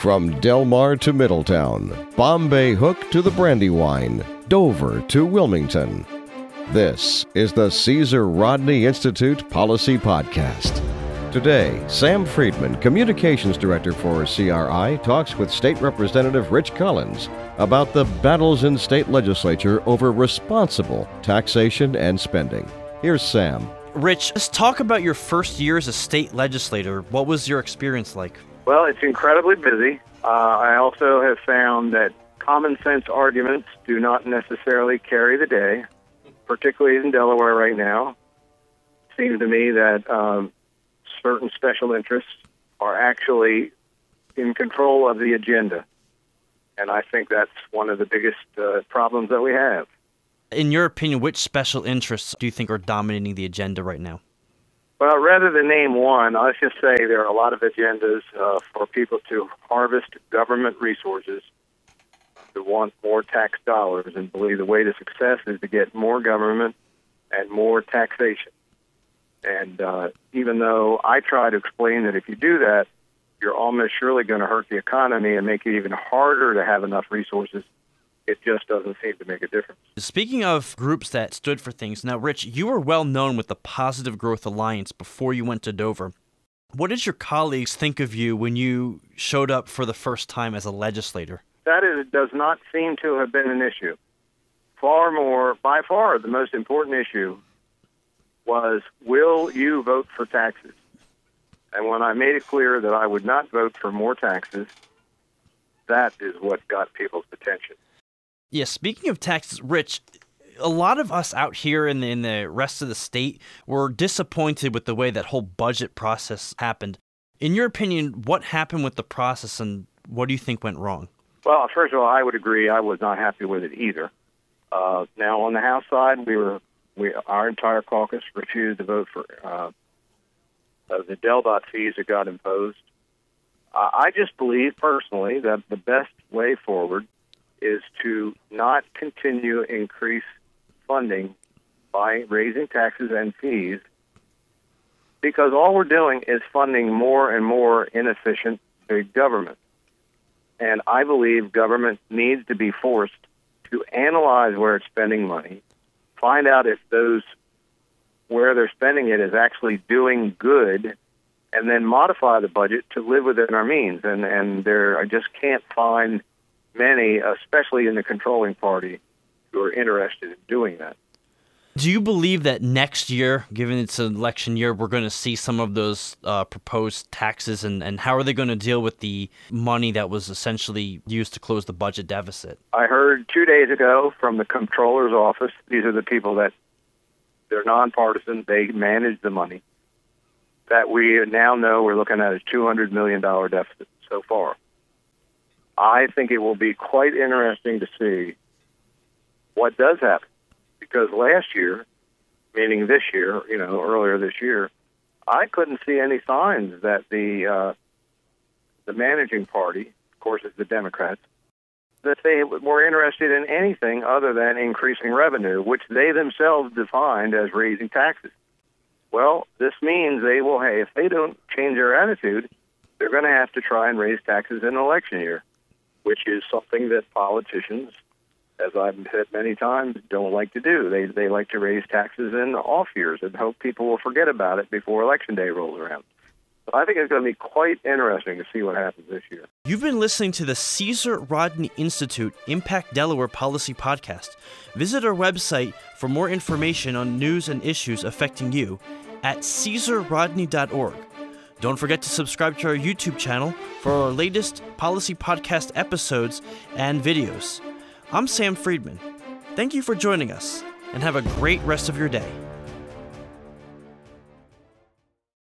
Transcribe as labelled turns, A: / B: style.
A: From Del Mar to Middletown, Bombay Hook to the Brandywine, Dover to Wilmington. This is the Caesar Rodney Institute Policy Podcast. Today, Sam Friedman, Communications Director for CRI, talks with State Representative Rich Collins about the battles in state legislature over responsible taxation and spending. Here's Sam.
B: Rich, let's talk about your first year as a state legislator. What was your experience like?
C: Well, it's incredibly busy. I also have found that common sense arguments do not necessarily carry the day, particularly in Delaware right now. It seems to me that certain special interests are actually in control of the agenda. And I think that's one of the biggest problems that we have.
B: In your opinion, which special interests do you think are dominating the agenda right now?
C: Well, rather than name one, let's just say there are a lot of agendas for people to harvest government resources, to want more tax dollars, and believe the way to success is to get more government and more taxation. And even though I try to explain that if you do that, you're almost surely going to hurt the economy and make it even harder to have enough resources, it just doesn't seem to make a difference.
B: Speaking of groups that stood for things, now, Rich, you were well known with the Positive Growth Alliance before you went to Dover. What did your colleagues think of you when you showed up for the first time as a legislator?
C: Does not seem to have been an issue. By far, the most important issue was, will you vote for taxes? And when I made it clear that I would not vote for more taxes, that is what got people's attention.
B: Yeah, speaking of taxes, Rich, a lot of us out here in the rest of the state were disappointed with the way that whole budget process happened. In your opinion, what happened with the process and what do you think went wrong?
C: Well, first of all, I would agree. I was not happy with it either. Now, on the House side, our entire caucus refused to vote for the DelDOT fees that got imposed. I just believe personally that the best way forward is to not continue to increase funding by raising taxes and fees, because all we're doing is funding more and more inefficient big government. And I believe government needs to be forced to analyze where it's spending money, find out if where they're spending it is actually doing good, and then modify the budget to live within our means. And I just can't find many, especially in the controlling party, who are interested in doing that.
B: Do you believe that next year, given it's an election year, we're going to see some of those proposed taxes, and how are they going to deal with the money that was essentially used to close the budget deficit? I
C: heard 2 days ago from the comptroller's office, these are the people that, they're nonpartisan, they manage the money, that we now know we're looking at a $200 million deficit so far. I think it will be quite interesting to see what does happen. Because last year, meaning this year, earlier this year, I couldn't see any signs that the managing party, of course it's the Democrats, that they were interested in anything other than increasing revenue, which they themselves defined as raising taxes. Well, this means if they don't change their attitude, they're going to have to try and raise taxes in an election year, which is something that politicians, as I've said many times, don't like to do. They like to raise taxes in off years and hope people will forget about it before Election Day rolls around. But I think it's going to be quite interesting to see what happens this year.
B: You've been listening to the Caesar Rodney Institute Impact Delaware Policy Podcast. Visit our website for more information on news and issues affecting you at caesarrodney.org. Don't forget to subscribe to our YouTube channel for our latest policy podcast episodes and videos. I'm Sam Friedman. Thank you for joining us, and have a great rest of your day.